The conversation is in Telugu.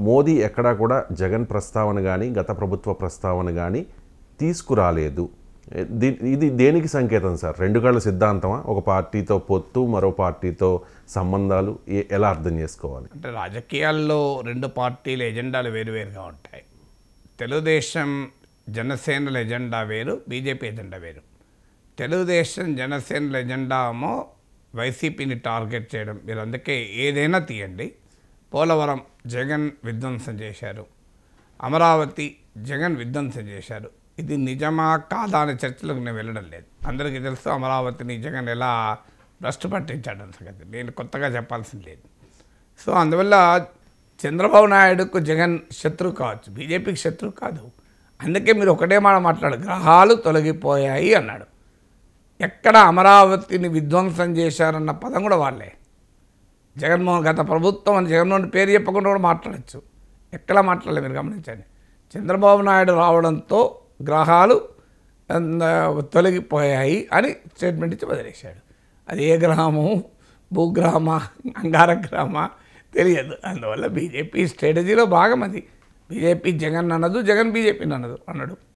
మోదీ ఎక్కడా కూడా జగన్ ప్రస్తావన గాని, గత ప్రభుత్వ ప్రస్తావన గాని తీసుకురాలేదు. ఇది దేనికి సంకేతం సార్? రెండు కళ్ళ సిద్ధాంతమా? ఒక పార్టీతో పొత్తు, మరో పార్టీతో సంబంధాలు ఎలా అర్థం చేసుకోవాలి? అంటే రాజకీయాల్లో రెండు పార్టీల ఎజెండాలు వేరువేరుగా ఉంటాయి. తెలుగుదేశం జనసేనల ఎజెండా వేరు, బీజేపీ ఎజెండా వేరు. తెలుగుదేశం జనసేనల ఎజెండా ఏమో వైసీపీని టార్గెట్ చేయడం. మీరు అందుకే ఏదైనా తీయండి. పోలవరం జగన్ విధ్వంసం చేశారు, అమరావతి జగన్ విధ్వంసం చేశారు. ఇది నిజమా కాదా అనే చర్చలకు నేను వెళ్ళడం లేదు. అందరికీ తెలుసు అమరావతిని జగన్ ఎలా భ్రష్టు పట్టించాడని సంగతి నేను కొత్తగా చెప్పాల్సింది లేదు. సో అందువల్ల చంద్రబాబు నాయుడుకు జగన్ శత్రువు కావచ్చు, బీజేపీకి శత్రువు కాదు. అందుకే మీరు ఒకటే మాట మాట్లాడు, గ్రహాలు తొలగిపోయాయి అన్నాడు. ఎక్కడ అమరావతిని విధ్వంసం చేశారన్న పదం కూడా వాళ్ళే. జగన్మోహన్ గత ప్రభుత్వం అని జగన్మోహన్ పేరు చెప్పకుండా కూడా మాట్లాడచ్చు. ఎక్కడ మాట్లాడలేదు, మీరు గమనించండి. చంద్రబాబు నాయుడు రావడంతో గ్రహాలు తొలగిపోయాయి అని స్టేట్మెంట్ ఇచ్చి వదిలేశాడు. అది ఏ గ్రహము, భూగ్రహమా, అంగారగ్రహమా తెలియదు. అందువల్ల బీజేపీ స్ట్రాటజీలో భాగం అది. బీజేపీ జగన్ అన్నదు, జగన్ బీజేపీని అన్నదు అన్నాడు.